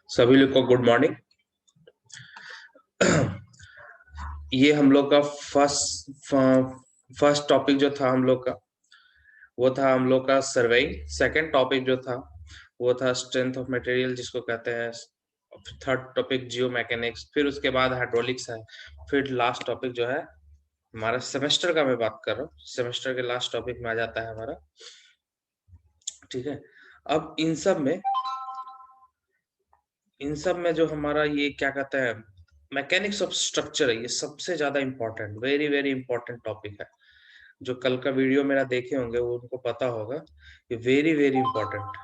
सभी लोग को गुड मॉर्निंग। ये हम लोग का फर्स्ट टॉपिक जो था हम लोग का वो था हम लोग का सर्वेइंग। सेकंड टॉपिक जो था वो था स्ट्रेंथ ऑफ मटेरियल जिसको कहते हैं। थर्ड टॉपिक जियो मैकेनिक्स, फिर उसके बाद हाइड्रोलिक्स है। फिर लास्ट टॉपिक जो है हमारा सेमेस्टर का मैं बात कर रहा हूँ, सेमेस्टर के लास्ट टॉपिक में आ जाता है हमारा। ठीक है। अब इन सब में जो हमारा ये क्या कहते हैं मैकेनिक्स ऑफ स्ट्रक्चर है, ये सबसे ज्यादा important, very very important topic है। जो कल का वीडियो मेरा देखे होंगे वो उनको पता होगा। ये very very important,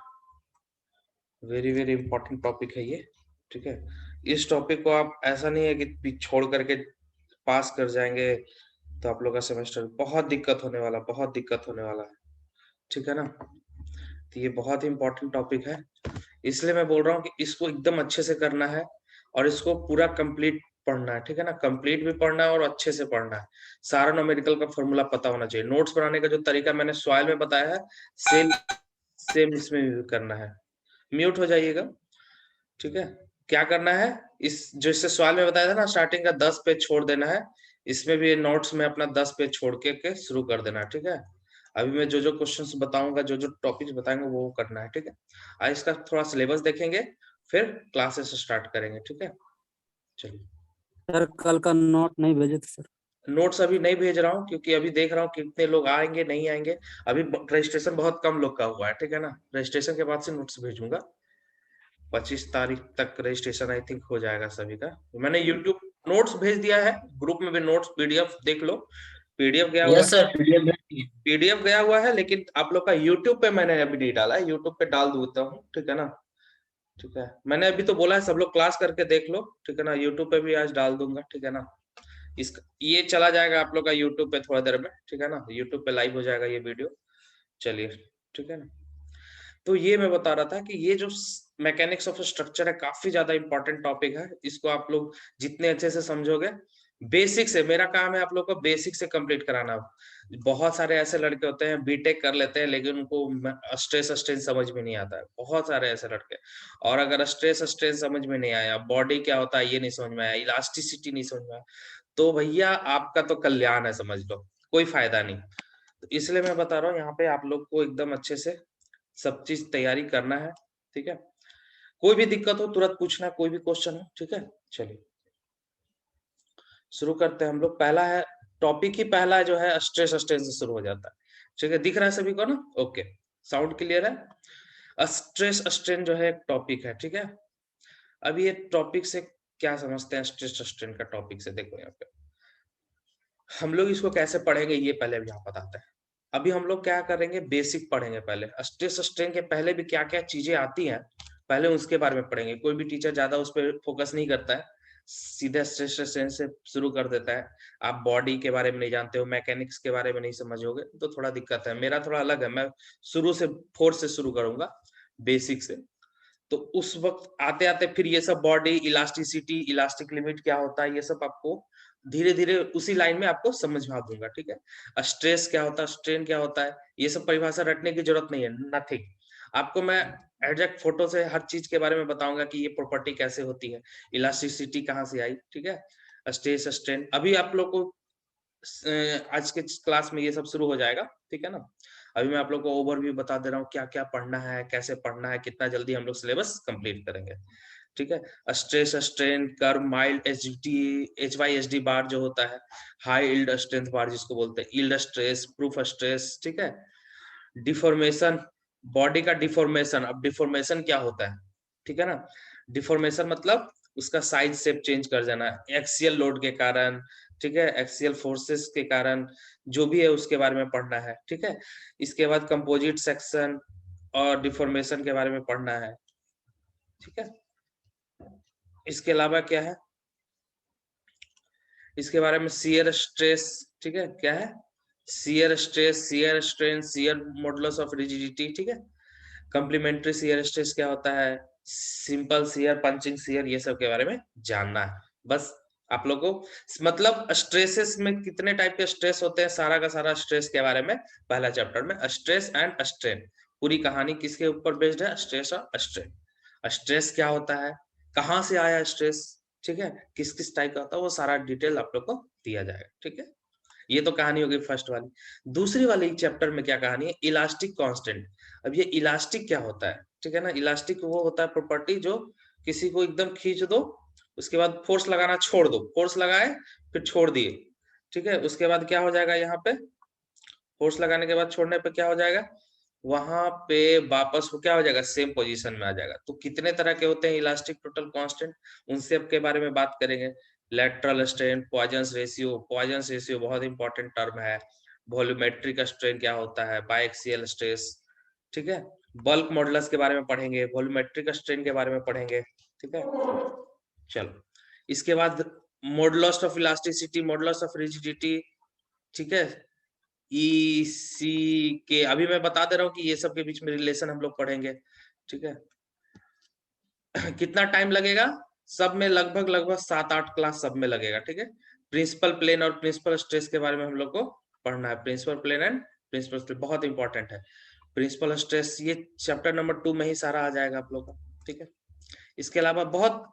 very very important topic है ये। ठीक है। इस टॉपिक को आप ऐसा नहीं है कि छोड़ करके पास कर जाएंगे तो आप लोग का सेमेस्टर बहुत दिक्कत होने वाला, बहुत दिक्कत होने वाला है। ठीक है ना। तो ये बहुत ही इंपॉर्टेंट टॉपिक है, इसलिए मैं बोल रहा हूँ कि इसको एकदम अच्छे से करना है और इसको पूरा कंप्लीट पढ़ना है। ठीक है ना, कंप्लीट भी पढ़ना है और अच्छे से पढ़ना है। सारा न्यूमेरिकल का फॉर्मूला पता होना चाहिए। नोट्स बनाने का जो तरीका मैंने सॉइल में बताया है, सेम सेम इसमें भी करना है। म्यूट हो जाइएगा। ठीक है। क्या करना है, इस जो इससे सवाल में बताया था ना, स्टार्टिंग का 10 पेज छोड़ देना है। इसमें भी नोट्स में अपना 10 पेज छोड़ के शुरू कर देना है। ठीक है। अभी मैं जो जो क्वेश्चंस बताऊंगा, जो जो टॉपिक्स बताएंगे वो करना है। ठीक है। आज इसका थोड़ा सिलेबस देखेंगे, फिर क्लासेस स्टार्ट करेंगे। ठीक है। चलिए। सर कल का नोट नहीं भेजे थे सर। नोट्स अभी नहीं भेज रहा हूँ क्योंकि अभी देख रहा हूँ कितने लोग आएंगे नहीं आएंगे। अभी रजिस्ट्रेशन बहुत कम लोग का हुआ है। ठीक है ना, रजिस्ट्रेशन के बाद से नोट्स भेजूंगा। 25 तारीख तक रजिस्ट्रेशन आई थिंक हो जाएगा सभी का। मैंने यूट्यूब नोट्स भेज दिया है, ग्रुप में भी नोट्स पीडीएफ देख लो। पीडीएफ गया हुआ यस सर, पीडीएफ भेज है, दिए। पीडीएफ गया हुआ है, लेकिन आप लोग का यूट्यूब पे मैंने अभी नहीं डाला है, यूट्यूब पे डाल दूंगा हूँ। ठीक है ना। ठीक है, मैंने अभी तो बोला है सब लोग क्लास करके देख लो। ठीक है ना, यूट्यूब पे भी आज डाल दूंगा। ठीक है ना। इस ये चला जाएगा आप लोग का यूट्यूब पे थोड़ा देर में। ठीक है ना, यूट्यूब पे लाइव हो जाएगा ये वीडियो। चलिए। ठीक है ना। तो ये मैं बता रहा था कि ये जो मैकेनिक्स ऑफ स्ट्रक्चर है काफी ज्यादा इंपॉर्टेंट टॉपिक है। इसको आप लोग जितने अच्छे से समझोगे, बेसिक से, मेरा काम है आप लोग को बेसिक से कंप्लीट कराना। बहुत सारे ऐसे लड़के होते हैं बीटेक कर लेते हैं लेकिन उनको स्ट्रेस स्ट्रेन समझ में नहीं आता है, बहुत सारे ऐसे लड़के। और अगर स्ट्रेस स्ट्रेन समझ में नहीं आया, बॉडी क्या होता है ये नहीं समझ में आया, इलास्टिसिटी नहीं समझ में आया, तो भैया आपका तो कल्याण है, समझ लो कोई फायदा नहीं। तो इसलिए मैं बता रहा हूँ यहाँ पे आप लोग को एकदम अच्छे से सब चीज तैयारी करना है। ठीक है। कोई भी दिक्कत हो तुरंत पूछना, कोई भी क्वेश्चन हो। ठीक है। चलिए शुरू करते हैं हम लोग। पहला है टॉपिक ही, पहला जो है स्ट्रेस स्ट्रेन से शुरू हो जाता है। ठीक है, दिख रहा है सभी को ना? ओके, साउंड क्लियर है? स्ट्रेस स्ट्रेन जो है एक टॉपिक है। ठीक है। अब ये टॉपिक से क्या समझते हैं, स्ट्रेस स्ट्रेन का टॉपिक से देखो यहाँ पे हम लोग इसको कैसे पढ़ेंगे ये पहले भी यहाँ बताते हैं। अभी हम लोग क्या करेंगे, बेसिक पढ़ेंगे पहले। स्ट्रेस स्ट्रेन के पहले भी क्या क्या चीजें आती हैं पहले उसके बारे में पढ़ेंगे। कोई भी टीचर ज्यादा उस पर फोकस नहीं करता है, सीधे स्ट्रेस स्ट्रेन से शुरू कर देता है। आप बॉडी के बारे में नहीं जानते हो, मैकेनिक्स के बारे में नहीं समझोगे तो थोड़ा दिक्कत है। मेरा थोड़ा अलग है, मैं शुरू से फोर्थ से शुरू करूंगा, बेसिक से। तो उस वक्त आते आते फिर ये सब बॉडी, इलास्टिसिटी, इलास्टिक लिमिट क्या होता है, ये सब आपको धीरे धीरे उसी लाइन में आपको समझा दूंगा। ठीक है। स्ट्रेस क्या होता है, स्ट्रेन क्या होता है, ये सब परिभाषा रटने की जरूरत नहीं है, नथिंग। आपको मैं एग्जैक्ट फोटो से हर चीज के बारे में बताऊंगा कि ये प्रॉपर्टी कैसे होती है, इलास्टिसिटी कहाँ से आई। ठीक है। स्ट्रेस स्ट्रेन अभी आप लोग को आज के क्लास में ये सब शुरू हो जाएगा। ठीक है ना। अभी मैं आप लोग को ओवरव्यू बता दे रहा हूँ क्या क्या पढ़ना है, कैसे पढ़ना है, कितना जल्दी हम लोग सिलेबस कंप्लीट करेंगे। ठीक है। Stress strain curve, mild HD, H Y H D bar जो होता है, हाई यील्ड स्ट्रेंथ बार जिसको बोलते हैं, यील्ड स्ट्रेस, प्रूफ स्ट्रेस। ठीक है। डिफॉर्मेशन, बॉडी का डिफॉर्मेशन। अब डिफॉर्मेशन क्या होता है, ठीक है ना। डिफॉर्मेशन मतलब उसका साइज शेप चेंज कर जाना एक्सियल लोड के कारण। ठीक है, एक्सियल फोर्सेस के कारण, जो भी है उसके बारे में पढ़ना है। ठीक है। इसके बाद कंपोजिट सेक्शन और डिफॉर्मेशन के बारे में पढ़ना है। ठीक है। इसके अलावा क्या है, इसके बारे में शियर स्ट्रेस। ठीक है, क्या है, shear stress, shear strain, shear modulus of rigidity. ठीक है। कॉम्प्लीमेंट्री शियर स्ट्रेस क्या होता है, सिंपल शियर, पंचिंग शियर, ये सब के बारे में जानना है बस आप लोगों को। मतलब स्ट्रेसेस में कितने टाइप के स्ट्रेस होते हैं, सारा का सारा स्ट्रेस के बारे में पहला चैप्टर में। स्ट्रेस एंड स्ट्रेन, पूरी कहानी किसके ऊपर बेस्ड है, स्ट्रेस और स्ट्रेन। स्ट्रेस क्या होता है, कहाँ से आया स्ट्रेस, ठीक है, किस किस टाइप का होता है, वो सारा डिटेल आप लोग को दिया जाएगा, ठीक है। ये तो कहानी होगी फर्स्ट वाली। दूसरी वाली चैप्टर में क्या कहानी है, इलास्टिक कांस्टेंट। अब ये इलास्टिक क्या होता है, ठीक है ना, इलास्टिक वो होता है प्रॉपर्टी जो किसी को एकदम खींच दो, उसके बाद फोर्स लगाना छोड़ दो, फोर्स लगाए फिर छोड़ दिए, ठीक है, उसके बाद क्या हो जाएगा, यहाँ पे फोर्स लगाने के बाद छोड़ने पे क्या हो जाएगा, वहां पे वापस वो क्या हो जाएगा, सेम पोजीशन में आ जाएगा। तो कितने तरह के होते हैं इलास्टिक टोटल कांस्टेंट, उन सब के बारे में बात करेंगे। Lateral strain, Poisson's ratio, Poisson's ratio बहुत इंपॉर्टेंट टर्म है। वॉल्यूमेट्रिक स्ट्रेन क्या होता है, बायएक्सियल स्ट्रेस, ठीक है। बल्क मॉडुलस के बारे में पढ़ेंगे, वॉल्यूमेट्रिक स्ट्रेन के बारे में पढ़ेंगे, ठीक है। चलो, इसके बाद modulus of elasticity, modulus of rigidity, ठीक है। ईसी के अभी मैं बता दे रहा हूँ कि ये सब के बीच में रिलेशन हम लोग पढ़ेंगे, ठीक है। कितना टाइम लगेगा, सब में लगभग लगभग 7-8 क्लास सब में लगेगा, ठीक है। प्रिंसिपल प्लेन और प्रिंसिपल स्ट्रेस के बारे में हम लोग को पढ़ना है। Principal plane and principal stress बहुत इंपॉर्टेंट है। प्रिंसिपल स्ट्रेस ये चैप्टर नंबर 2 में ही सारा आ जाएगा आप लोग का, ठीक है। इसके अलावा बहुत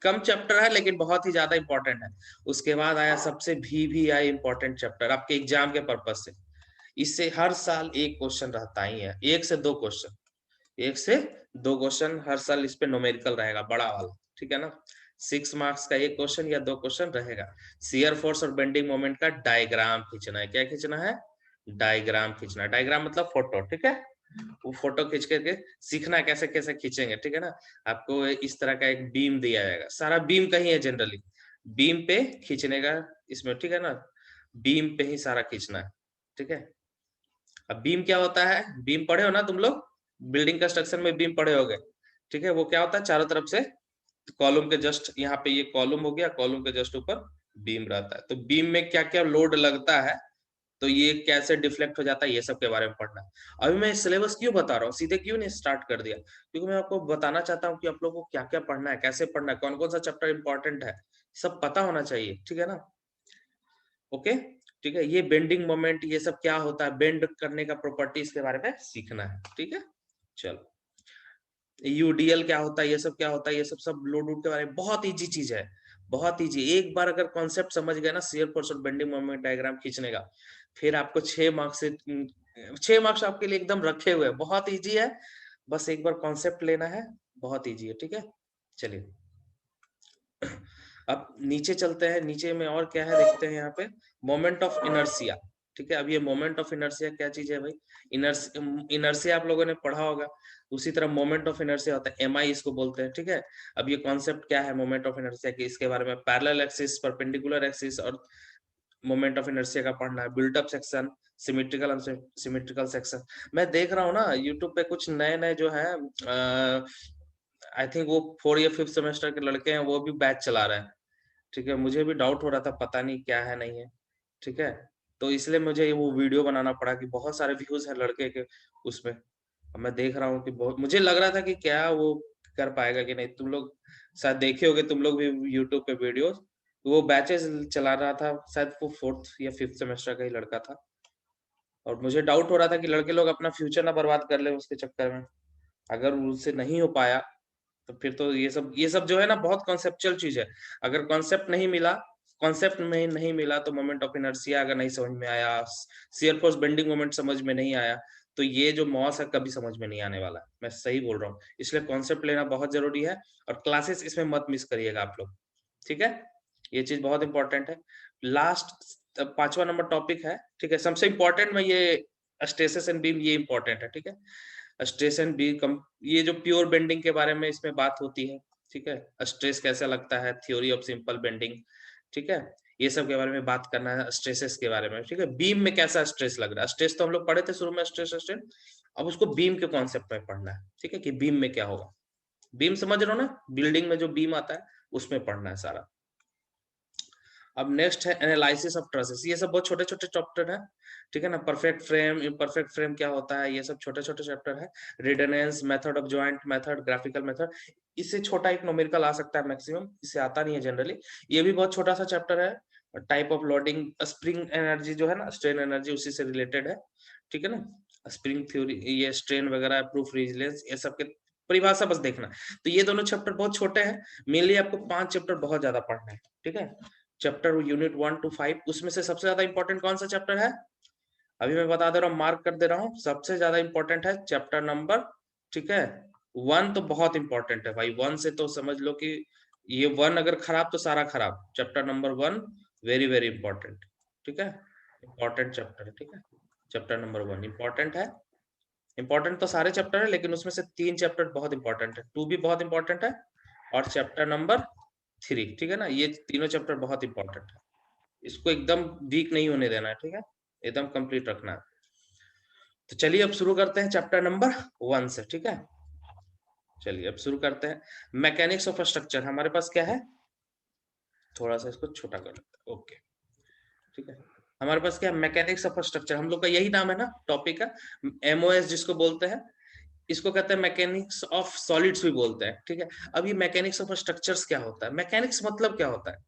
कम चैप्टर है लेकिन बहुत ही ज्यादा इंपॉर्टेंट है। उसके बाद आया सबसे VVI इंपॉर्टेंट चैप्टर आपके एग्जाम के पर्पज से। इससे हर साल एक क्वेश्चन रहता ही है, 1 से 2 क्वेश्चन, 1 से 2 क्वेश्चन हर साल इस पे न्यूमेरिकल रहेगा, बड़ा वाला, ठीक है ना। 6 मार्क्स का 1 क्वेश्चन या 2 क्वेश्चन रहेगा। शियर फोर्स और बेंडिंग मोमेंट का डायग्राम खींचना है। क्या खींचना है, डायग्राम खींचना है। डायग्राम मतलब फोटो, ठीक है। वो फोटो खींच करके सीखना है कैसे कैसे खींचेंगे, ठीक है ना। आपको इस तरह का एक बीम दिया जाएगा, सारा बीम का ही है जनरली, बीम पे खींचने का इसमें, ठीक है ना। बीम पे ही सारा खींचना है, ठीक है। अब बीम क्या होता है, बीम पढ़े हो ना तुम लोग, बिल्डिंग कंस्ट्रक्शन में बीम पढ़े होगे, ठीक है। वो क्या होता है, चारों तरफ से कॉलम के जस्ट यहाँ पे ये कॉलम हो गया, कॉलम के जस्ट ऊपर बीम रहता है। तो बीम में क्या क्या लोड लगता है, तो ये कैसे डिफ्लेक्ट हो जाता है, ये सब के बारे में पढ़ना है। अभी मैं सिलेबस क्यों बता रहा हूँ, सीधे क्यों नहीं स्टार्ट कर दिया, क्योंकि मैं आपको बताना चाहता हूँ कि आप लोगों को क्या क्या पढ़ना है, कैसे पढ़ना है, कौन कौन सा चैप्टर इंपॉर्टेंट है, सब पता होना चाहिए, ठीक है ना। ओके, ठीक है। ये बेंडिंग मोमेंट ये सब क्या होता है, बेंड करने का प्रॉपर्टीज के बारे में सीखना है, ठीक है। चलो, यूडीएल क्या होता है, ये सब क्या होता है, ये सब लोड वोड के बारे में बहुत इजी चीज है, बहुत इजी। एक बार अगर कॉन्सेप्ट समझ गए ना शियर फोर्स और बेंडिंग मोमेंट डायग्राम खींचने का, फिर आपको 6 मार्क्स आपके लिए एकदम रखे हुए हैं, बहुत इजी है। बस एक बार कॉन्सेप्ट लेना है, बहुत इजी है, ठीक है। चलिए, अब नीचे चलते हैं, नीचे में और क्या है देखते हैं यहाँ पे, मोमेंट ऑफ इनर्सिया, ठीक है। अब ये मोमेंट ऑफ इनर्सिया क्या चीज है भाई, इनर्सिया आप लोगों ने पढ़ा होगा, उसी तरह मोमेंट ऑफ इनर्सिया होता है, MI इसको बोलते हैं, ठीक है। अब ये कॉन्सेप्ट क्या है मोमेंट ऑफ इनर्सिया की, इसके बारे में पैरेलल एक्सिस, परपेंडिकुलर एक्सिस और मोमेंट ऑफ इनर्शिया का पढ़ना है। Built up section, symmetrical symmetrical section. मैं देख रहा हूँ ना यूट्यूब पे कुछ नए नए जो है, आई थिंक वो 4 या 5th सेमेस्टर के लड़के हैं, वो भी बैच चला रहे हैं, ठीक है। मुझे भी डाउट हो रहा था, पता नहीं क्या है नहीं है, ठीक है। तो इसलिए मुझे वो वीडियो बनाना पड़ा कि बहुत सारे व्यूज है लड़के के उसमें। अब मैं देख रहा हूँ कि बहुत, मुझे लग रहा था कि क्या वो कर पाएगा कि नहीं। तुम लोग शायद देखे होगे तुम लोग भी यूट्यूब पे वीडियोस, वो बैचेस चला रहा था, शायद वो 4th या 5th सेमेस्टर का ही लड़का था। और मुझे डाउट हो रहा था कि लड़के लोग अपना फ्यूचर ना बर्बाद कर ले उसके चक्कर में। अगर उससे नहीं हो पाया तो फिर तो ये सब जो है ना बहुत कॉन्सेप्चुअल चीज है। अगर कॉन्सेप्ट नहीं मिला, कॉन्सेप्ट में नहीं मिला तो मोमेंट ऑफ इनर्शिया अगर नहीं समझ में आया, शियर फोर्स बेंडिंग मोमेंट समझ में नहीं आया, तो ये जो मॉस है कभी समझ में नहीं आने वाला है। मैं सही बोल रहा हूँ, इसलिए कॉन्सेप्ट लेना बहुत जरूरी है। और क्लासेस इसमें मत मिस करिएगा आप लोग, ठीक है। ये चीज बहुत इंपॉर्टेंट है। लास्ट 5वां नंबर टॉपिक है, ठीक है। सबसे इंपॉर्टेंट में ये स्ट्रेसेस एंड बीम, ये इंपॉर्टेंट है, ठीक है। स्ट्रेस एंड बीम, ये जो प्योर बेंडिंग के बारे में इसमें बात होती है, ठीक है। स्ट्रेस कैसा लगता है, थ्योरी ऑफ सिंपल बेंडिंग, ठीक है। ये सब के बारे में बात करना है, स्ट्रेसेस के बारे में, ठीक है। बीम में कैसा स्ट्रेस लग रहा है, स्ट्रेस तो हम लोग पढ़े थे शुरू में, स्ट्रेस स्ट्रेन। अब उसको बीम के कॉन्सेप्ट में पढ़ना है, ठीक है, कि बीम में क्या होगा। बीम समझ रहे हो ना, बिल्डिंग में जो बीम आता है उसमें पढ़ना है सारा। अब नेक्स्ट है एनालिसिस ऑफ ट्रसेस, ये सब बहुत छोटे छोटे चैप्टर है, ठीक है ना। परफेक्ट फ्रेम, इम्परफेक्ट फ्रेम क्या होता है, ये सब छोटे छोटे चैप्टर है। Redundance, method of joint method, graphical method, इससे छोटा एक न्यूमेरिकल आ सकता है मैक्सिमम, इससे आता नहीं है जनरली। ये भी बहुत छोटा सा चैप्टर है। Type of loading, spring energy जो है ना, स्ट्रेन एनर्जी उसी से रिलेटेड है, ठीक है ना। स्प्रिंग थ्योरी, ये स्ट्रेन वगैरह, प्रूफ रेजिलियंस, ये सब के परिभाषा बस देखना। तो ये दोनों चैप्टर बहुत छोटे हैं, मेनली आपको 5 चैप्टर बहुत ज्यादा पढ़ना है, ठीक है। चैप्टर यूनिट 1 to 5, उसमें से सबसे ज्यादा इंपॉर्टेंट कौन सा चैप्टर है, अभी मैं बता दे रहा हूँ, मार्क कर दे रहा हूँ, सबसे ज्यादा इंपॉर्टेंट है चैप्टर नंबर, ठीक है, 1 तो बहुत इंपॉर्टेंट है भाई, 1 से तो समझ लो कि ये 1 अगर खराब तो सारा खराब। Chapter number 1 very very important, ठीक है, इंपॉर्टेंट चैप्टर है, ठीक है। चैप्टर नंबर 1 इंपॉर्टेंट है, इंपॉर्टेंट तो सारे चैप्टर है, लेकिन उसमें से 3 चैप्टर बहुत इंपॉर्टेंट है, 2 भी बहुत इंपॉर्टेंट है, और चैप्टर नंबर 3, ठीक है ना, ये तीनों चैप्टर बहुत इंपॉर्टेंट है, इसको एकदम वीक नहीं होने देना है, ठीक है, एकदम कंप्लीट रखना है। तो चलिए अब शुरू करते हैं चैप्टर नंबर 1 से, ठीक है। चलिए अब शुरू करते हैं। मैकेनिक्स ऑफ स्ट्रक्चर हमारे पास क्या है, थोड़ा सा इसको छोटा कर लेते हैं, ओके, ठीक है। हमारे पास क्या है, मैकेनिक्स ऑफ स्ट्रक्चर, हम लोग का यही नाम है ना टॉपिक का, एमओएस जिसको बोलते हैं, इसको कहते हैं मैकेनिक्स ऑफ सॉलिड्स भी बोलते हैं, ठीक है। अब ये मैकेनिक्स ऑफ स्ट्रक्चर्स क्या होता है, मैकेनिक्स मतलब क्या होता है,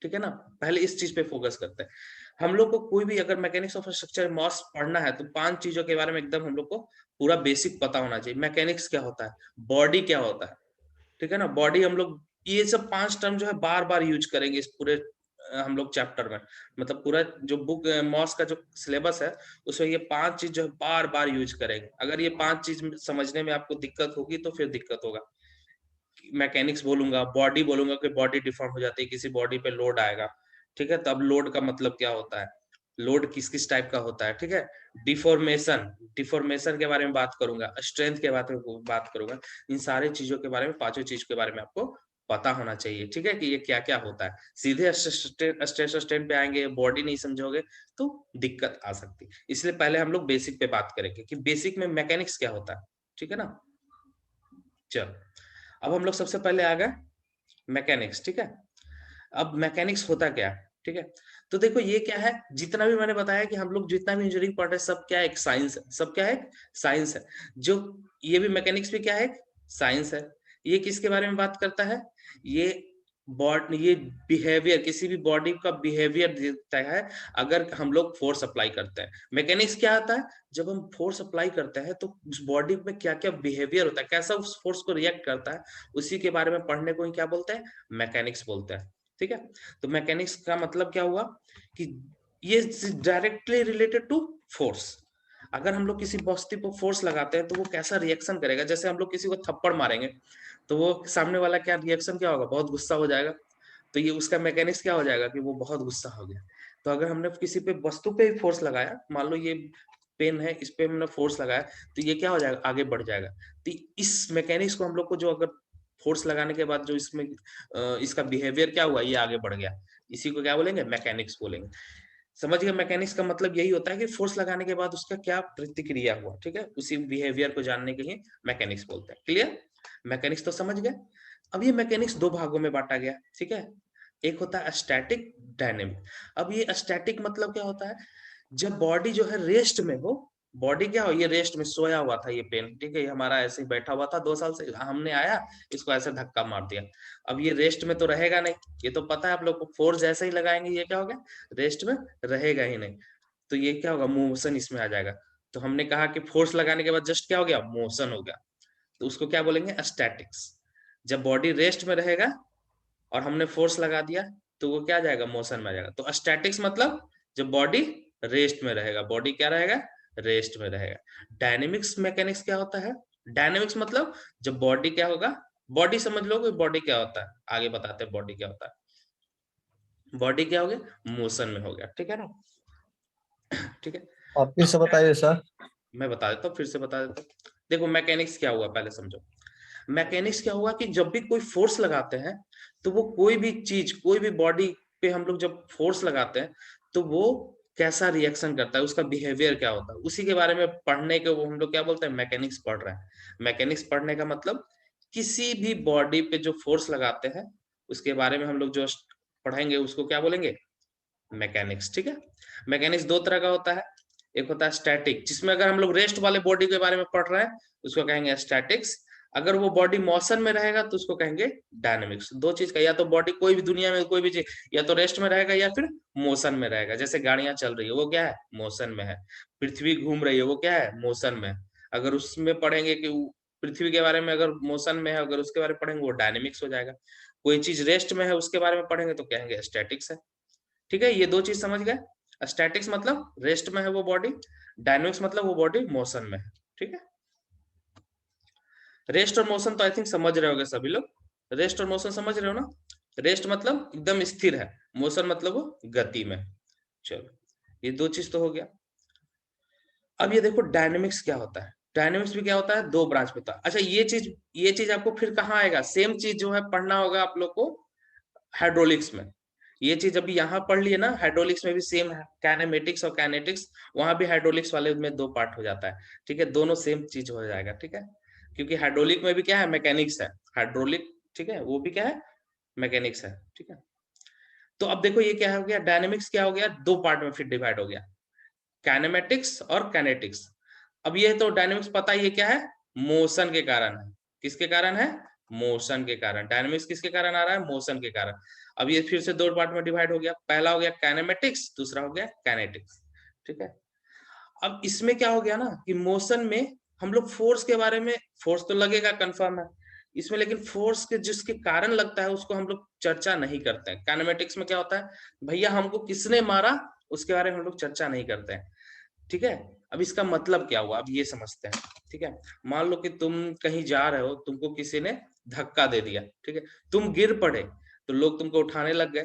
ठीक है ना, पहले इस चीज पे फोकस करते हैं। हम लोग को कोई भी अगर मैकेनिक्स ऑफ स्ट्रक्चर मॉस पढ़ना है तो 5 चीजों के बारे में एकदम हम लोग को पूरा बेसिक पता होना चाहिए। मैकेनिक्स क्या होता है, बॉडी क्या होता है, ठीक है ना, बॉडी हम लोग ये सब 5 टर्म जो है बार बार यूज करेंगे इस पूरे हम लोग चैप्टर में, मतलब पूरा जो बुक मॉस का जो सिलेबस है उसमें ये 5 चीज जो है बार बार यूज करेंगे। अगर ये 5 चीज समझने में आपको दिक्कत होगी तो फिर दिक्कत होगा। मैकेनिक्स बोलूंगा, बॉडी बोलूंगा कि बॉडी डिफॉर्म हो जाती है, किसी बॉडी पे लोड आएगा, ठीक है, तब लोड का मतलब क्या होता है, लोड किस किस टाइप का होता है, ठीक है। डिफॉर्मेशन, डिफॉर्मेशन के बारे में बात करूंगा, स्ट्रेंथ के बारे में बात करूंगा, इन सारी चीजों के बारे में, 5 चीज के बारे में आपको पता होना चाहिए, ठीक है, कि ये क्या क्या होता है। सीधे स्ट्रेस स्ट्रेन पे आएंगे, बॉडी नहीं समझोगे तो दिक्कत आ सकती है, इसलिए पहले हम लोग बेसिक पे बात करेंगे कि बेसिक में मैकेनिक्स क्या होता है, ठीक है ना। चलो अब हम लोग सबसे पहले आ गए मैकेनिक्स, ठीक है। अब मैकेनिक्स होता क्या है, ठीक है। तो देखो ये क्या है, जितना भी मैंने बताया कि हम लोग जितना भी इंजीनियरिंग पढ़ रहे हैं सब क्या है, एक साइंस है, सब क्या है, साइंस है। जो ये भी मैकेनिक्स भी क्या है, साइंस है। ये किसके बारे में बात करता है, ये ये बिहेवियर, किसी भी बॉडी का बिहेवियर देता है अगर हम लोग फोर्स अप्लाई करते हैं। मैकेनिक्स क्या आता है, जब हम फोर्स अप्लाई करते हैं तो उस बॉडी में क्या क्या बिहेवियर होता है, कैसा उस फोर्स को रिएक्ट करता है, उसी के बारे में पढ़ने को ही क्या बोलते हैं, मैकेनिक्स बोलते हैं, ठीक है। तो मैकेनिक्स का मतलब क्या हुआ कि ये डायरेक्टली रिलेटेड टू फोर्स। अगर हम लोग किसी वस्तु पर फोर्स लगाते हैं तो वो कैसा रिएक्शन करेगा, जैसे हम लोग किसी को थप्पड़ मारेंगे तो वो सामने वाला क्या रिएक्शन क्या होगा, बहुत गुस्सा हो जाएगा। तो ये उसका मैकेनिक्स क्या हो जाएगा कि वो बहुत गुस्सा हो गया। तो अगर हमने किसी पे वस्तु पे भी फोर्स लगाया, मान लो ये पेन है, इस पे हमने फोर्स लगाया, तो ये क्या हो जाएगा, आगे बढ़ जाएगा। तो इस मैकेनिक्स को हम लोग को जो अगर फोर्स लगाने के बाद जो इसमें इसका बिहेवियर क्या हुआ, ये आगे बढ़ गया, इसी को क्या बोलेंगे, मैकेनिक्स बोलेंगे। समझ गए, मैकेनिक्स का मतलब यही होता है कि फोर्स लगाने के बाद उसका क्या प्रतिक्रिया हुआ, ठीक है, उसी बिहेवियर को जानने के लिए मैकेनिक्स बोलते हैं। क्लियर, मैकेनिक्स तो समझ गए। अब ये मैकेनिक्स 2 भागों में बांटा गया, ठीक है। एक होता है स्टैटिक, डायनेमिक। अब ये स्टैटिक मतलब क्या होता है, जब बॉडी जो है रेस्ट में हो, बॉडी क्या हो, ये रेस्ट में सोया हुआ था, ये पेन, ठीक है, ये हमारा ऐसे ही बैठा हुआ था 2 साल से, हमने आया इसको ऐसे धक्का मार दिया। अब ये रेस्ट में तो रहेगा नहीं, ये तो पता है आप लोग को, फोर्स जैसे ही लगाएंगे ये क्या हो गया, रेस्ट में रहेगा ही नहीं। तो ये क्या होगा, मोशन इसमें आ जाएगा। तो हमने कहा कि फोर्स लगाने के बाद जस्ट क्या हो गया, मोशन हो गया। तो उसको क्या बोलेंगे, स्टैटिक्स। जब बॉडी रेस्ट में रहेगा और हमने फोर्स लगा दिया तो वो क्या आ जाएगा, मोशन में आ जाएगा। तो स्टैटिक्स मतलब जब बॉडी रेस्ट में रहेगा, बॉडी क्या रहेगा, रेस्ट में रहेगा। डायनेमिक्स मैकेनिक्स क्या होता है, डायनेमिक्स मतलब जब बॉडी क्या होगा, बॉडी समझ लो कि बॉडी क्या होता है, आगे बताते हैं बॉडी क्या होता है। बॉडी क्या हो गया, मोशन में हो गया, ठीक है ना, ठीक है। आप फिर से बताइए सर। मैं बता देता हूँ, फिर से बता देता हूँ। देखो मैकेनिक्स क्या हुआ पहले समझो। मैकेनिक्स क्या हुआ कि जब भी कोई फोर्स लगाते हैं तो वो कोई भी चीज, कोई भी बॉडी पे हम लोग जब फोर्स लगाते हैं तो वो कैसा रिएक्शन करता है, उसका बिहेवियर क्या होता है, उसी के बारे में पढ़ने के वो हम लोग क्या बोलते हैं, मैकेनिक्स पढ़ रहे हैं। मैकेनिक्स पढ़ने का मतलब किसी भी बॉडी पे जो फोर्स लगाते हैं उसके बारे में हम लोग जो पढ़ेंगे उसको क्या बोलेंगे, मैकेनिक्स, ठीक है। मैकेनिक्स 2 तरह का होता है, एक होता है स्टैटिक, जिसमें अगर हम लोग रेस्ट वाले बॉडी के बारे में पढ़ रहे हैं उसको कहेंगे स्टैटिक्स। अगर वो बॉडी मोशन में रहेगा तो उसको कहेंगे डायनेमिक्स। 2 चीज का, या तो बॉडी कोई भी दुनिया में कोई भी चीज या तो रेस्ट में रहेगा या फिर मोशन में रहेगा। जैसे गाड़ियां चल रही है वो क्या है, मोशन में है। पृथ्वी घूम रही है वो क्या है, मोशन में है। अगर उसमें पढ़ेंगे कि पृथ्वी के बारे में अगर मोशन में है, अगर उसके बारे में पढ़ेंगे वो डायनेमिक्स हो जाएगा। कोई चीज रेस्ट में है उसके बारे में पढ़ेंगे तो कहेंगे स्टैटिक्स है। ठीक है, ये 2 चीज समझ गए। स्टैटिक्स मतलब रेस्ट में है वो बॉडी, डायनेमिक्स मतलब वो बॉडी मोशन में है। ठीक है, रेस्ट और मोशन तो आई थिंक समझ रहे होगे सभी लोग। रेस्ट और मोशन समझ रहे हो ना? रेस्ट मतलब एकदम स्थिर है, मोशन मतलब वो गति में। चलो, ये 2 चीज तो हो गया। अब ये देखो डायनेमिक्स क्या होता है। डायनेमिक्स भी क्या होता है, 2 ब्रांच में होता है। अच्छा, ये चीज आपको फिर कहाँ आएगा, सेम चीज जो है पढ़ना होगा आप लोग को हाइड्रोलिक्स में। ये चीज अभी यहाँ पढ़ लिए ना, हाइड्रोलिक्स में भी सेम है, काइनेमेटिक्स और काइनेटिक्स। वहां भी हाइड्रोलिक्स वाले में 2 पार्ट हो जाता है। ठीक है, दोनों सेम चीज हो जाएगा। ठीक है, क्योंकि हाइड्रोलिक में भी क्या है, मैकेनिक्स है हाइड्रोलिक। ठीक है, वो भी क्या है, मैकेनिक्स है। ठीक है, तो अब देखो ये क्या हो गया, डायनेमिक्स क्या हो गया, 2 पार्ट में फिर डिवाइड हो गया, काइनेमेटिक्स और काइनेटिक्स। अब ये तो डायनेमिक्स पता ही है क्या है, मोशन के कारण है। किसके कारण है, मोशन के कारण। डायनेमिक्स किसके कारण आ रहा है, मोशन के कारण। अब ये फिर से 2 पार्ट में डिवाइड हो गया, पहला हो गया काइनेमेटिक्स, दूसरा हो गया काइनेटिक्स। ठीक है, अब इसमें क्या हो गया ना कि मोशन में हम लोग फोर्स के बारे में, फोर्स तो लगेगा कंफर्म है इसमें, लेकिन फोर्स के जिसके कारण लगता है उसको हम लोग चर्चा नहीं करते हैं। काइनेमेटिक्स में क्या होता है, भैया हमको किसने मारा उसके बारे में हम लोग चर्चा नहीं करते हैं। ठीक है, अब इसका मतलब क्या हुआ, अब ये समझते हैं। ठीक है, मान लो कि तुम कहीं जा रहे हो, तुमको किसी ने धक्का दे दिया। ठीक है, तुम गिर पड़े तो लोग तुमको उठाने लग गए।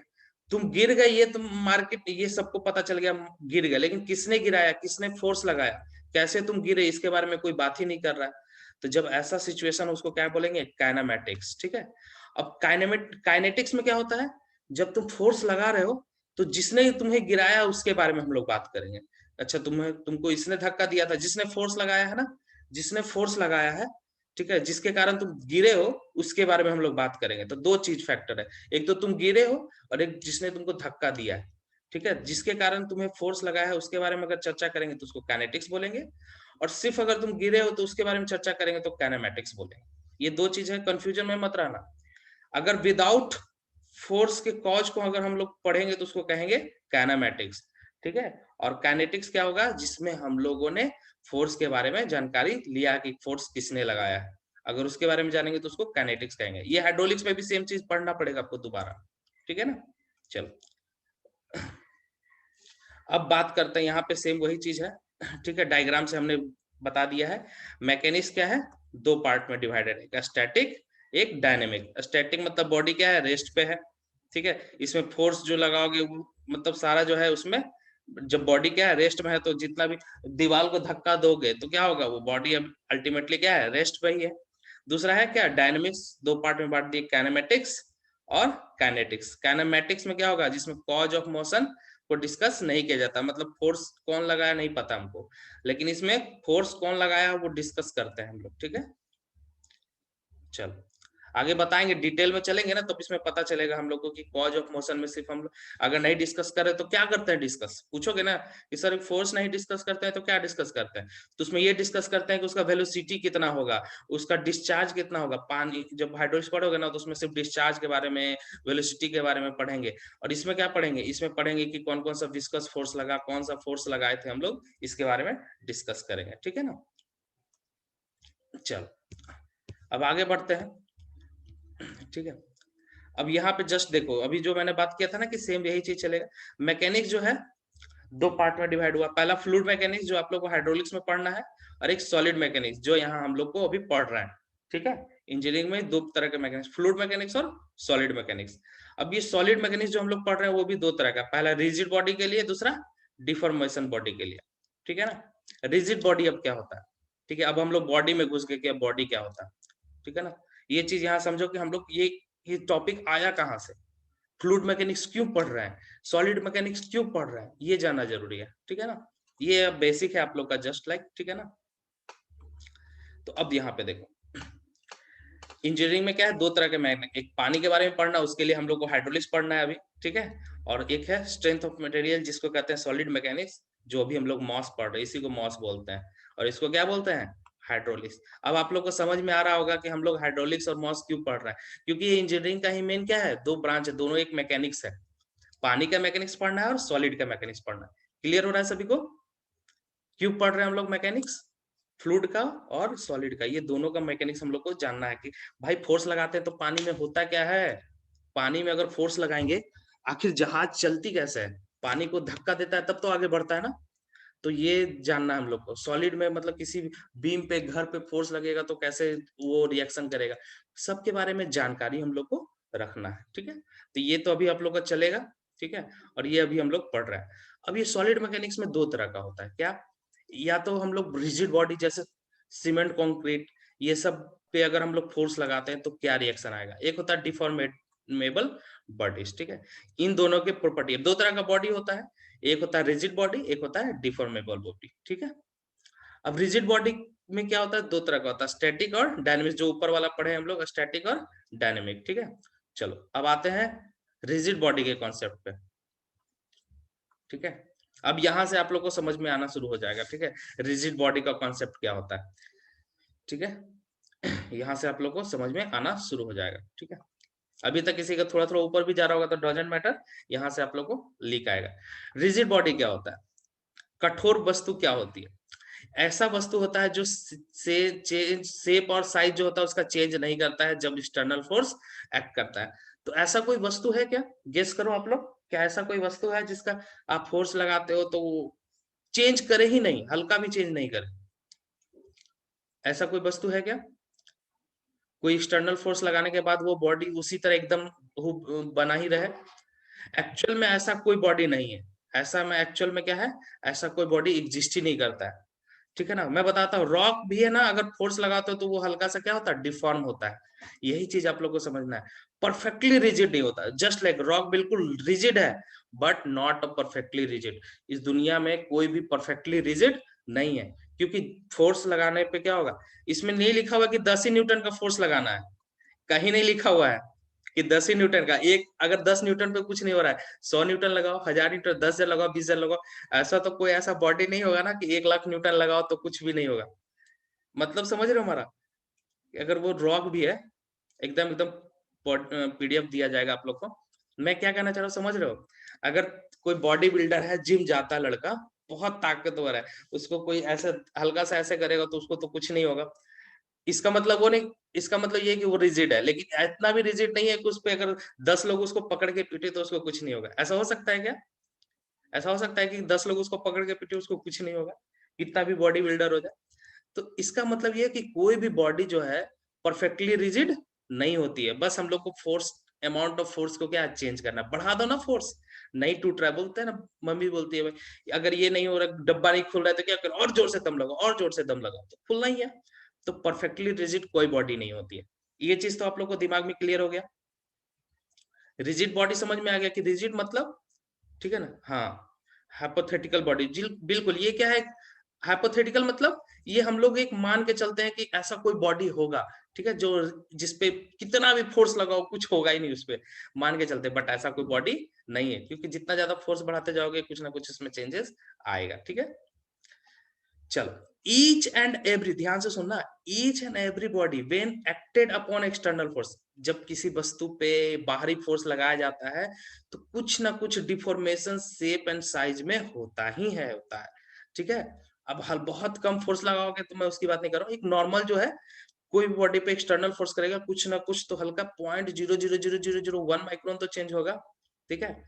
तुम गिर गए, ये तुम मार्केट, ये सबको पता चल गया गिर गए, लेकिन किसने गिराया, किसने फोर्स लगाया, कैसे तुम गिरे, इसके बारे में कोई बात ही नहीं कर रहा है। तो जब ऐसा सिचुएशन उसको क्या बोलेंगे, काइनेमैटिक्स। ठीक है, अब काइनेटिक्स में क्या होता है, जब तुम फोर्स लगा रहे हो तो जिसने तुम्हें गिराया उसके बारे में हम लोग बात करेंगे। अच्छा, तुमको इसने धक्का दिया था, जिसने फोर्स लगाया है ना, जिसने फोर्स लगाया है, ठीक है, जिसके कारण तुम गिरे हो उसके बारे में हम लोग बात करेंगे। तो 2 चीज फैक्टर है, एक तो तुम गिरे हो और एक जिसने तुमको धक्का दिया है। ठीक है, जिसके कारण तुम्हें फोर्स लगाया है उसके बारे में अगर चर्चा करेंगे तो उसको काइनेटिक्स बोलेंगे, और सिर्फ अगर तुम गिरे हो तो उसके बारे में चर्चा करेंगे तो काइनेमैटिक्स बोलेंगे। ये 2 चीज है, कंफ्यूजन में मत रहना। अगर विदाउट फोर्स के कॉज को अगर हम लोग पढ़ेंगे तो उसको कहेंगे काइनेमैटिक्स। ठीक है, और काइनेटिक्स क्या होगा, जिसमें हम लोगों ने फोर्स के बारे में जानकारी लिया कि फोर्स किसने लगाया है, अगर उसके बारे में जानेंगे तो उसको काइनेटिक्स कहेंगे। ये हाइड्रोलिक्स में भी सेम चीज पढ़ना पड़ेगा आपको दोबारा। ठीक है ना, चलो अब बात करते हैं, यहाँ पे सेम वही चीज है। ठीक है, डायग्राम से हमने बता दिया है। मैकेनिक्स क्या है, 2 पार्ट में डिवाइडेड है, एक स्टैटिक एक डायनेमिक। स्टैटिक मतलब बॉडी क्या है, रेस्ट पे है। ठीक है, इसमें फोर्स जो लगाओगे वो मतलब सारा जो है उसमें, जब बॉडी क्या है, रेस्ट में है, तो जितना भी दीवार को धक्का दोगे तो क्या होगा, वो बॉडी अब अल्टीमेटली क्या है, रेस्ट पे ही है। दूसरा है क्या, डायनेमिक्स, 2 पार्ट में बांट दिए, काइनेमेटिक्स और काइनेटिक्स। काइनेमेटिक्स में क्या होगा, जिसमें कॉज ऑफ मोशन को डिस्कस नहीं किया जाता, मतलब फोर्स कौन लगाया नहीं पता हमको, लेकिन इसमें फोर्स कौन लगाया वो डिस्कस करते हैं हम लोग। ठीक है, चलो आगे बताएंगे, डिटेल में चलेंगे ना, तब इसमें पता चलेगा हम लोग को कि कॉज ऑफ मोशन में सिर्फ हम लोग अगर नहीं डिस्कस करें तो क्या करते हैं, डिस्कस पूछोगे ना कि सर फोर्स नहीं डिस्कस करते हैं तो क्या डिस्कस करते हैं, तो उसमें ये डिस्कस करते हैं कि उसका वेलोसिटी कितना होगा, उसका डिस्चार्ज कितना होगा। पानी जब हाइड्रोलिक्स पढ़ोगे ना तो उसमें सिर्फ डिस्चार्ज के बारे में, वेलोसिटी के बारे में पढ़ेंगे। और इसमें क्या पढ़ेंगे, इसमें पढ़ेंगे कि कौन कौन सा विस्कस फोर्स लगा, कौन सा फोर्स लगाए थे हम लोग, इसके बारे में डिस्कस करेंगे। ठीक है ना, चलो अब आगे बढ़ते हैं। ठीक है, अब यहाँ पे जस्ट देखो, अभी जो मैंने बात किया था ना कि सेम यही चीज चलेगा। मैकेनिक्स जो है 2 पार्ट में डिवाइड हुआ, पहला फ्लूइड मैकेनिक्स जो आप लोग को हाइड्रोलिक्स में पढ़ना है, और एक सॉलिड मैकेनिक्स जो यहाँ हम लोग को अभी पढ़ रहे हैं। ठीक है, इंजीनियरिंग में 2 तरह के मैकेनिक्स, फ्लूइड मैकेनिक्स और सॉलिड मैकेनिक्स। अब ये सॉलिड मैकेनिक्स जो हम लोग पढ़ रहे हैं वो भी 2 तरह का, पहला रिजिड बॉडी के लिए, दूसरा डिफॉर्मेशन बॉडी के लिए। ठीक है ना, रिजिड बॉडी अब क्या होता है, ठीक है, अब हम लोग बॉडी में घुस गए कि बॉडी क्या होता है। ठीक है ना, ये चीज यहाँ समझो कि हम लोग ये टॉपिक आया कहाँ से, फ्लूइड मैकेनिक्स क्यों पढ़ रहे हैं, सॉलिड मैकेनिक्स क्यों पढ़ रहे हैं, ये जानना जरूरी है। ठीक है ना, ये बेसिक है आप लोग का, जस्ट लाइक। ठीक है ना, तो अब यहाँ पे देखो, इंजीनियरिंग में क्या है, 2 तरह के मैकेनिक, एक पानी के बारे में पढ़ना, उसके लिए हम लोग को हाइड्रोलिक्स पढ़ना है अभी। ठीक है, और एक है स्ट्रेंथ ऑफ मटेरियल जिसको कहते हैं सॉलिड मैकेनिक्स, जो अभी हम लोग मॉस पढ़ रहे हैं, इसी को मॉस बोलते हैं, और इसको क्या बोलते हैं, हाइड्रोलिक्स। अब आप लोग को समझ में आ रहा होगा कि हम लोग हाइड्रोलिक्स और मॉस क्यों पढ़ रहे हैं, क्योंकि ये इंजीनियरिंग का ही मेन क्या है, 2 ब्रांच है, दोनों एक मैकेनिक्स है। पानी का मैकेनिक्स पढ़ना है और सॉलिड का मैकेनिक्स पढ़ना है। क्लियर हो रहा है सभी को, क्यों पढ़ रहे हैं हम लोग मैकेनिक्स, फ्लूइड का और सॉलिड का, ये दोनों का मैकेनिक्स हम लोग को जानना है कि भाई फोर्स लगाते हैं तो पानी में होता क्या है। पानी में अगर फोर्स लगाएंगे, आखिर जहाज चलती कैसे है, पानी को धक्का देता है तब तो आगे बढ़ता है ना। तो ये जानना है हम लोग को। सॉलिड में मतलब किसी बीम पे, घर पे फोर्स लगेगा तो कैसे वो रिएक्शन करेगा, सबके बारे में जानकारी हम लोग को रखना है, ठीक है। तो ये तो अभी आप लोग का चलेगा, ठीक है। और ये अभी हम लोग पढ़ रहे हैं। अब ये सॉलिड मैकेनिक्स में दो तरह का होता है, क्या, या तो हम लोग रिजिड बॉडी जैसे सीमेंट, कंक्रीट, ये सब पे अगर हम लोग फोर्स लगाते हैं तो क्या रिएक्शन आएगा। एक होता है डिफॉर्मेबल बॉडीज, ठीक है। इन दोनों के प्रॉपर्टी, दो तरह का बॉडी होता है, एक होता है रिजिड बॉडी, एक होता है डिफॉर्मेबल बॉडी, ठीक है। अब रिजिड बॉडी में क्या होता है, दो तरह का होता है, स्टैटिक और डायनेमिक, जो ऊपर वाला पढ़े हम लोग, स्टैटिक और डायनेमिक, ठीक है। चलो अब आते हैं रिजिड बॉडी के कॉन्सेप्ट पे, ठीक है। अब यहां से आप लोग को समझ में आना शुरू हो जाएगा, ठीक है, रिजिड बॉडी का कॉन्सेप्ट क्या होता है, ठीक है। यहां से आप लोग को समझ में आना शुरू हो जाएगा, ठीक है। अभी तक किसी का थोड़ा थोड़ा ऊपर भी जा रहा होगा तो डजंट मैटर, यहाँ से आप लोग को लीक आएगा। रिजिड बॉडी क्या होता है, कठोर वस्तु क्या होती है, ऐसा वस्तु होता है जो से चेंज, शेप और साइज जो होता है उसका चेंज नहीं करता है जब एक्सटर्नल फोर्स एक्ट करता है। तो ऐसा कोई वस्तु है क्या, गेस करो आप लोग, क्या ऐसा कोई वस्तु है जिसका आप फोर्स लगाते हो तो वो चेंज करे ही नहीं, हल्का भी चेंज नहीं करे, ऐसा कोई वस्तु है क्या। कोई एक्सटर्नल फोर्स लगाने के बाद वो बॉडी उसी तरह एकदम बना ही रहे, एक्चुअल में ऐसा कोई बॉडी नहीं है। ऐसा में एक्चुअल में क्या है, ऐसा कोई बॉडी एग्जिस्ट ही नहीं करता है, ठीक है ना। मैं बताता हूँ, रॉक भी है ना, अगर फोर्स लगाते हो तो वो हल्का सा क्या होता है, डिफॉर्म होता है। यही चीज आप लोग को समझना है, परफेक्टली रिजिड नहीं होता, जस्ट लाइक रॉक बिल्कुल रिजिड है बट नॉट परफेक्टली रिजिड। इस दुनिया में कोई भी परफेक्टली रिजिड नहीं है, क्योंकि फोर्स लगाने पे क्या होगा, इसमें नहीं लिखा हुआ कि 10 ही न्यूटन का फोर्स लगाना है, कहीं नहीं लिखा हुआ है कि 10 ही न्यूटन का। एक अगर 10 न्यूटन पे कुछ नहीं हो रहा है, 100 न्यूटन लगाओ, 1000 न्यूटन, 10,000 लगाओ, 20,000 लगाओ, ऐसा तो कोई ऐसा बॉडी नहीं होगा ना कि 1 लाख न्यूटन लगाओ तो कुछ भी नहीं होगा। मतलब समझ रहे हो हमारा, अगर वो रॉक भी है, एकदम एकदम पीडीएफ दिया जाएगा आप लोग को। मैं क्या कहना चाह रहा हूँ समझ रहे हो, अगर कोई बॉडी बिल्डर है, जिम जाता है लड़का, बहुत ताकतवर है, उसको कोई ऐसे हल्का सा ऐसे करेगा तो उसको तो कुछ नहीं होगा, इसका मतलब वो नहीं, इसका मतलब ये है कि वो रिजिड है, लेकिन इतना भी रिजिड नहीं है कि उस पे अगर 10 लोग उसको पकड़ के पीटे तो उसको कुछ नहीं होगा। ऐसा हो सकता है क्या, ऐसा हो सकता है कि 10 लोग उसको पकड़ के पीटे उसको कुछ नहीं होगा, कितना भी बॉडी बिल्डर हो जाए। तो इसका मतलब ये है कि कोई भी बॉडी जो है परफेक्टली रिजिड नहीं होती है, बस हम लोग को फोर्स, अमाउंट ऑफ फोर्स को क्या चेंज करना है, बढ़ा दो ना फोर्स, नहीं टूट रहा है, बोलते हैं ना, मम्मी बोलती है भाई अगर ये नहीं हो रहा, डब्बा नहीं खुल रहा है तो क्या करो, और जोर से दम लगाओ, और जोर से दम लगाओ, तो खुलना ही है। तो परफेक्टली रिजिड कोई बॉडी नहीं होती है, ये चीज तो आप लोग को दिमाग में क्लियर हो गया। रिजिड बॉडी समझ में आ गया कि रिजिड मतलब, ठीक है ना, हाँ। हाइपोथेटिकल बॉडी, बिल्कुल, ये क्या है, हाइपोथेटिकल मतलब ये हम लोग एक मान के चलते हैं कि ऐसा कोई बॉडी होगा, ठीक है, जो जिसपे कितना भी फोर्स लगाओ कुछ होगा ही नहीं उस पे, मान के चलते, बट ऐसा कोई बॉडी नहीं है, क्योंकि जितना ज्यादा फोर्स बढ़ाते जाओगे कुछ ना कुछ इसमें चेंजेस आएगा, ठीक है। चलो, ईच एंड एवरी, ध्यान से सुनना, each and every body when acted upon external force, जब किसी वस्तु पे बाहरी फोर्स लगाया जाता है तो कुछ ना कुछ डिफॉर्मेशन शेप एंड साइज में होता ही है, होता है, ठीक है। अब हल बहुत कम फोर्स लगाओगे तो मैं उसकी बात नहीं कर रहा हूँ, एक नॉर्मल जो है, कोई भी बॉडी पे एक्सटर्नल फोर्स करेगा कुछ ना कुछ तो हल्का 0.00001 माइक्रोन तो चेंज होगा, ठीक है।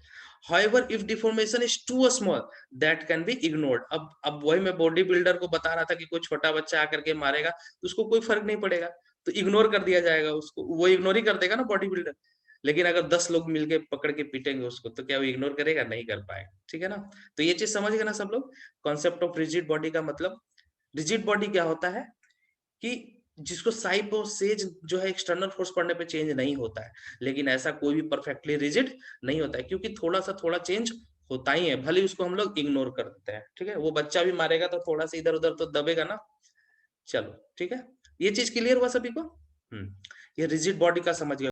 However, if deformation is too small, that can be ignored. अब वही मैं बॉडी बिल्डर को बता रहा था कि कोई छोटा बच्चा आकर के मारेगा तो उसको कोई फर्क नहीं पड़ेगा, तो इग्नोर कर दिया जाएगा उसको, वो इग्नोर ही कर देगा ना बॉडी बिल्डर। लेकिन अगर 10 लोग मिलके पकड़ के पीटेंगे उसको तो क्या वो इग्नोर करेगा, नहीं कर पाएगा, ठीक है ना। तो ये चीज समझ गए ना सब लोग, कॉन्सेप्ट ऑफ रिजिड बॉडी का मतलब, रिजिड बॉडी क्या होता है कि जिसको साइप और सेज जो है एक्सटर्नल फोर्स पड़ने पे चेंज नहीं होता है, लेकिन ऐसा कोई भी परफेक्टली रिजिड नहीं होता है, क्योंकि थोड़ा सा थोड़ा चेंज होता ही है, भले उसको हम लोग इग्नोर कर देते हैं, ठीक है। वो बच्चा भी मारेगा तो थोड़ा सा इधर उधर तो दबेगा ना। चलो ठीक है, ये चीज क्लियर हुआ सभी को। ये रिजिड बॉडी का समझ गए।